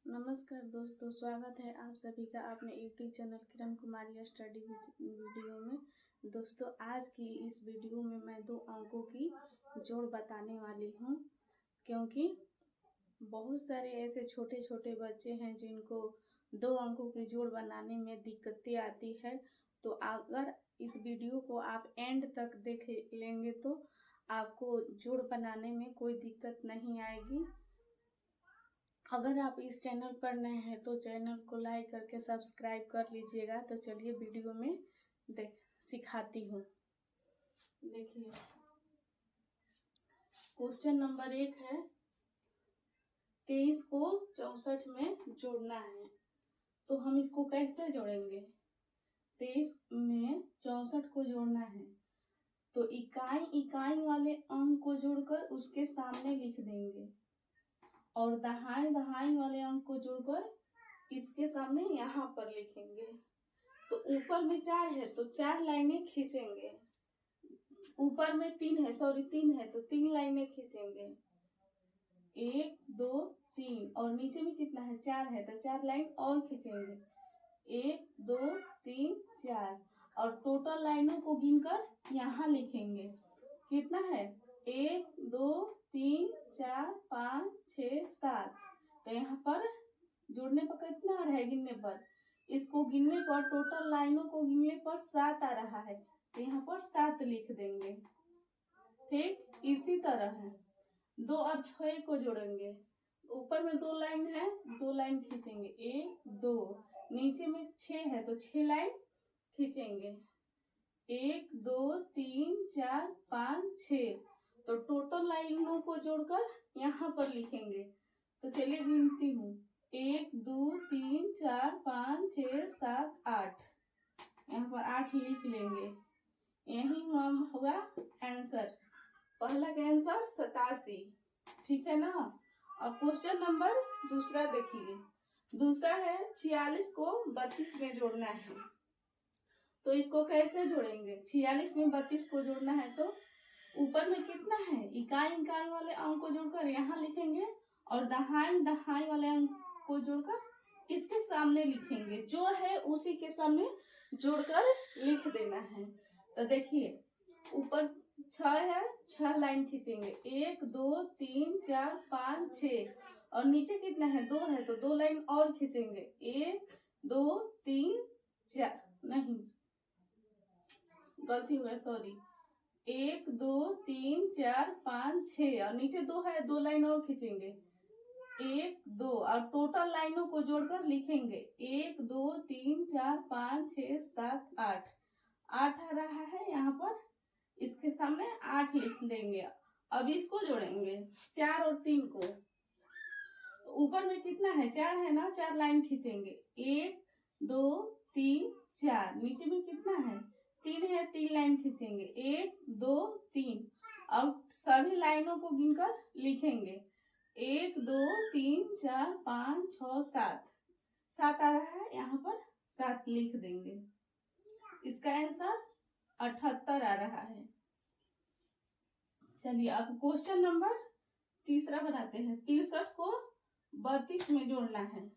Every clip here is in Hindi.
नमस्कार दोस्तों, स्वागत है आप सभी का अपने YouTube channel Kiran Kumari study video में। दोस्तों, आज की इस वीडियो में मैं 2 अंकों की जोड़ बताने वाली हूं, क्योंकि बहुत सारे ऐसे छोटे छोटे बच्चे हैं जिनको 2 अंकों की जोड़ बनाने में दिक्कतें आती है। तो अगर इस वीडियो को आप एंड तक देख लेंगे तो आपको जोड़ बनाने में कोई दिक्कत नहीं आएगी। अगर आप इस चैनल पर नए हैं तो चैनल को लाइक करके सब्सक्राइब कर लीजिएगा। तो चलिए वीडियो में सिखाती हूँ। देखिए, क्वेश्चन नंबर 1 है, 23 को 64 में जोड़ना है। तो हम इसको कैसे जोड़ेंगे? 23 में 64 को जोड़ना है तो इकाई वाले अंक को जोड़कर उसके सामने लिख देंगे और दहाई वाले अंक को जोड़कर इसके सामने यहाँ पर लिखेंगे। तो ऊपर में 4 है तो 4 लाइनें खींचेंगे। ऊपर में 3 है तो 3 लाइनें खींचेंगे। 1 2 3 और नीचे में कितना है? 4 है तो 4 लाइन और खींचेंगे। 1 2 3 4 और टोटल लाइनों को गिनकर यहाँ लिखेंगे। कितना है? 1 2 3 4 5 6 7। तो यहाँ पर जोड़ने पर कितना आ रहा है? गिनने पर, इसको गिनने पर, टोटल लाइनों को गिनने पर 7 आ रहा है तो यहाँ पर 7 लिख देंगे। ठीक इसी तरह है 2 और 6 को जोड़ेंगे। ऊपर में 2 लाइन है, 2 लाइन खींचेंगे। 1 2 नीचे में 6 है तो 6 लाइन खींचेंगे। 1 2 3 4 5 6। तो टोटल लाइनों को जोड़कर यहाँ पर लिखेंगे। तो चलिए गिनती हूँ। 1 2 3 4 5 6 7 8। यहाँ पर 8 लिख लेंगे। यही होगा आंसर। पहला का आंसर 87। ठीक है ना। अब क्वेश्चन नंबर दूसरा देखिए। दूसरा है 46 को 32 में जोड़ना है। तो इसको कैसे जोड़ेंगे? 46 में 32 को जोड़ना है तो ऊपर में कितना है? इकाई वाले अंक को जोड़कर यहाँ लिखेंगे और दहाई वाले अंक को जोड़कर इसके सामने लिखेंगे। जो है उसी के सामने जोड़कर लिख देना है। तो देखिए, ऊपर 6 है, 6 लाइन खींचेंगे। 1 2 3 4 5 6 और नीचे कितना है? 2 है तो 2 लाइन और खींचेंगे। 1 2 3 4 नहीं, गलती हुआ, सॉरी। 1 2 3 4 5 6 और नीचे 2 है, 2 लाइन और खींचेंगे। 1 2 और टोटल लाइनों को जोड़कर लिखेंगे। 1 2 3 4 5 6 7 8। 8 आ रहा है यहाँ पर, इसके सामने 8 लिख देंगे। अब इसको जोड़ेंगे 4 और 3 को। ऊपर में कितना है? 4 है ना, 4 लाइन खींचेंगे। 1 2 3 4। नीचे में कितना है? 3 है, 3 लाइन खींचेंगे। 1 2 3 और सभी लाइनों को गिनकर लिखेंगे। 1 2 3 4 5 6 7। 7 आ रहा है यहाँ पर, 7 लिख देंगे। इसका आंसर 78 आ रहा है। चलिए अब क्वेश्चन नंबर तीसरा बनाते हैं। 63 को 32 में जोड़ना है।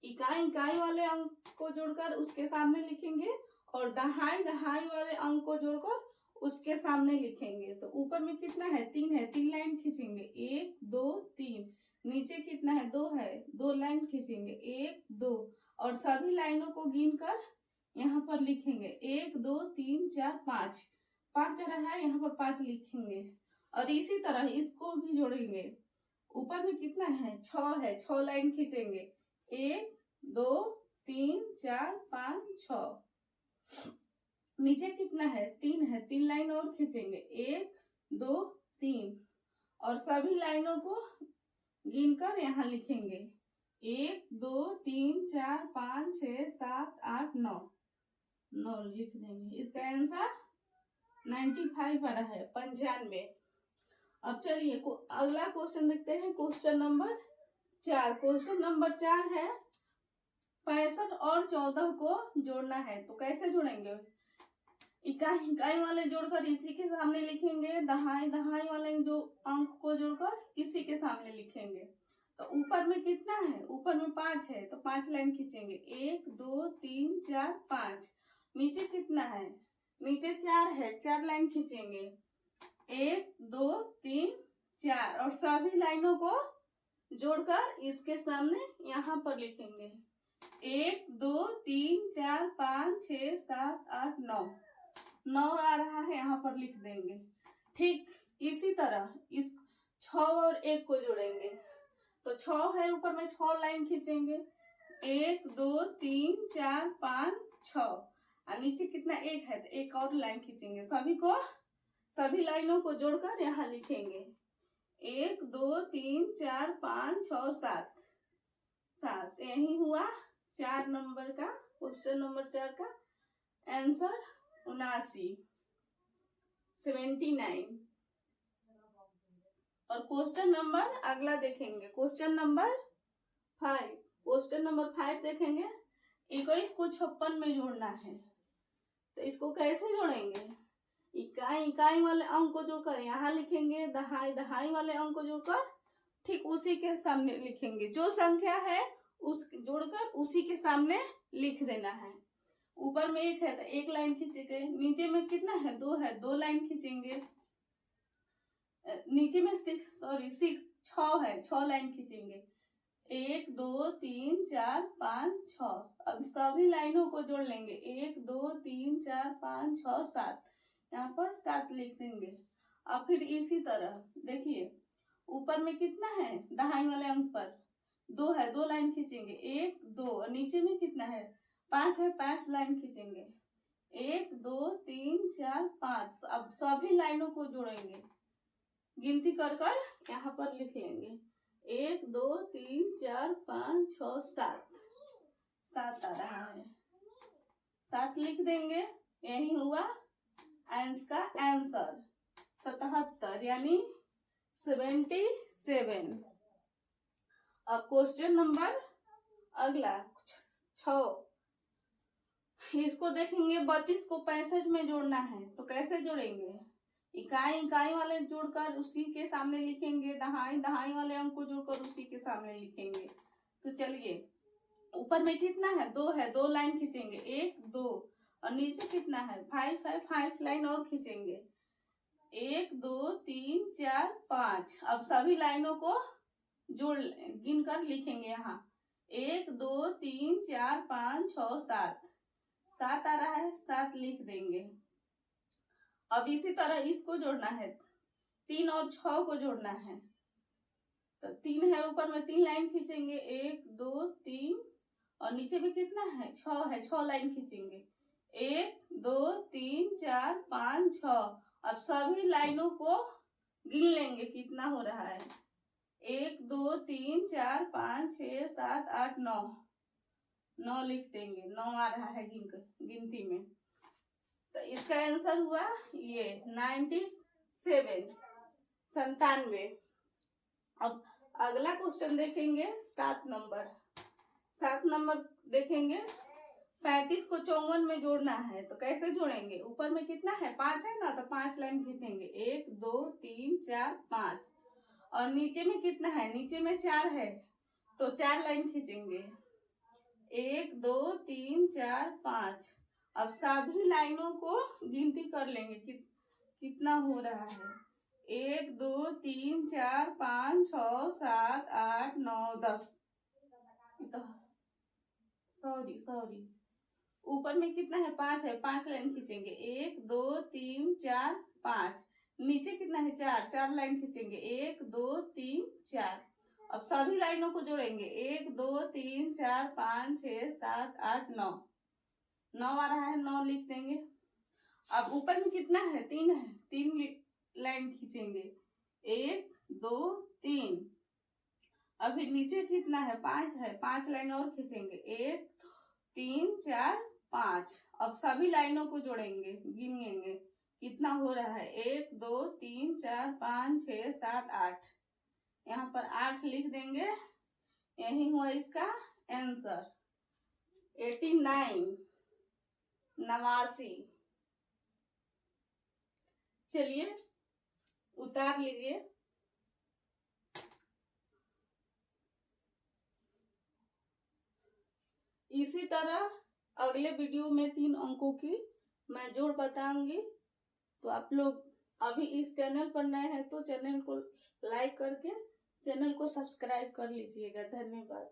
इकाई वाले अंक को जोड़कर उसके सामने लिखेंगे और दहाई वाले अंक को जोड़कर उसके सामने लिखेंगे। तो ऊपर में कितना है? 3 है, 3 लाइन खींचेंगे। 1 2 3। नीचे कितना है? 2 है, 2 लाइन खींचेंगे। 1 2 और सभी लाइनों को गिनकर यहाँ पर लिखेंगे। 1 2 3 4 5। 5 आ रहा है यहाँ पर, 5 लिखेंगे और इसी तरह इसको भी जोड़ेंगे। ऊपर में कितना है? 6 है, 6 लाइन खींचेंगे। 1 2 3 4 5 6। नीचे कितना है? 3 है, 3 लाइन और खींचेंगे। 1 2 3 और सभी लाइनों को गिनकर यहाँ लिखेंगे। 1 2 3 4 5 6 7 8 9। 9 लिख देंगे। इसका आंसर 95 आ रहा है, 95। अब चलिए अगला क्वेश्चन देखते हैं। Question number 4। क्वेश्चन नंबर 4 है 65 और 14 को जोड़ना है। तो कैसे जोड़ेंगे? इकाई वाले जोड़कर इसी के सामने लिखेंगे। दहाई वाले जो अंक को जोड़कर इसी के सामने लिखेंगे। तो ऊपर में कितना है, ऊपर में 5 है तो 5 लाइन खींचेंगे, 1 2 3 4 5। नीचे कितना है, नीचे 4 है, 4 लाइन खींचेंगे, 1 2 3 4 और सभी लाइनों को जोड़कर इसके सामने यहाँ पर लिखेंगे, 1 2 3 4 5 6 7 8 9, 9 आ रहा है यहाँ पर लिख देंगे। ठीक इसी तरह इस 6 और 1 को जोड़ेंगे, तो 6 है, ऊपर में 6 लाइन खींचेंगे, 1 2 3 4 5 6 और नीचे कितना 1 है तो 1 और लाइन खींचेंगे, सभी लाइनों को जोड़कर यहाँ लिखेंगे, 1 2 3 4 5 6 7। यही हुआ 4 नंबर का क्वेश्चन नंबर 4 का आंसर 79। और क्वेश्चन नंबर अगला देखेंगे, क्वेश्चन नंबर 5 देखेंगे। 21 को 56 में जोड़ना है, तो इसको कैसे जोड़ेंगे, इकाई वाले अंक को जोड़कर यहाँ लिखेंगे, दहाई वाले अंक को जोड़कर ठीक उसी के सामने लिखेंगे, जो संख्या है उस जोड़कर उसी के सामने लिख देना है। ऊपर में 1 है तो 1 लाइन खींचेंगे, नीचे में कितना है 2 है, 2 लाइन खींचेंगे, नीचे में 6 है, 6 लाइन खींचेंगे, 1 2 3 4 5 6। अब सभी लाइनों को जोड़ लेंगे, 1 2 3 4 5 6 7, यहाँ पर 7 लिख देंगे। अब फिर इसी तरह देखिए ऊपर में कितना है, दहाई वाले अंक पर 2 है, 2 लाइन खींचेंगे, 1 2 और नीचे में कितना है 5 है, 5 लाइन खींचेंगे, 1 2 3 4 5। अब सभी लाइनों को जोड़ेंगे, गिनती कर कर यहाँ पर लिख लेंगे, 1 2 3 4 5 6 7 आ रहा है, 7 लिख देंगे। यही हुआ का आंसर 77 यानी 77। अब क्वेश्चन नंबर अगला 6, इसको देखेंगे, 32 को 65 में जोड़ना है, तो कैसे जोड़ेंगे, इकाई वाले जोड़कर उसी के सामने लिखेंगे, दहाई वाले अंक को जोड़कर उसी के सामने लिखेंगे। तो चलिए ऊपर में कितना है 2 है, 2 लाइन खींचेंगे, 1 2 और नीचे कितना है 5 है, 5 लाइन और खींचेंगे, 1 2 3 4 5। अब सभी लाइनों को जोड़ गिन कर लिखेंगे यहाँ, 1 2 3 4 5 6 7 आ रहा है, 7 लिख देंगे। अब इसी तरह इसको जोड़ना है, 3 और 6 को जोड़ना है, तो 3 है, ऊपर में 3 लाइन खींचेंगे, 1 2 3 और नीचे में कितना है 6 है, 6 लाइन खींचेंगे, 1 2 3 4 5 6। अब सभी लाइनों को गिन लेंगे कितना हो रहा है, 1 2 3 4 5 6 7 8 9 लिख देंगे, 9 आ रहा है गिनती में। तो इसका आंसर हुआ ये 97। अब अगला क्वेश्चन देखेंगे 7 नंबर देखेंगे, 35 को 54 में जोड़ना है, तो कैसे जोड़ेंगे, ऊपर में कितना है 5 है ना, तो 5 लाइन खींचेंगे, 1 2 3 4 5 और नीचे में कितना है, नीचे में 4 है तो 4 लाइन खींचेंगे, 1 2 3 4 5। अब सभी लाइनों को गिनती कर लेंगे कितना हो रहा है, 1 2 3 4 5 6 7 8 9 10। सॉरी ऊपर में कितना है 5 है, 5 लाइन खींचेंगे, 1 2 3 4 5। नीचे कितना है 4 लाइन खींचेंगे, 1 2 3 4। अब सभी लाइनों को जोड़ेंगे, 1 2 3 4 5 6 7 8 9 आ रहा है, 9 लिख देंगे। अब ऊपर में कितना है 3 है, 3 लाइन खींचेंगे, 1 2 3। अभी नीचे कितना है 5 है, 5 लाइन और खींचेंगे, 1 3 4 5। अब सभी लाइनों को जोड़ेंगे, गिनेंगे कितना हो रहा है, 1 2 3 4 5 6 7 8। यहाँ पर 8 लिख देंगे। यही हुआ इसका आंसर 89। चलिए उतार लीजिए। इसी तरह अगले वीडियो में 3 अंकों की मैं जोड़ बताऊंगी। तो आप लोग अभी इस चैनल पर नए हैं तो चैनल को लाइक करके चैनल को सब्सक्राइब कर लीजिएगा। धन्यवाद।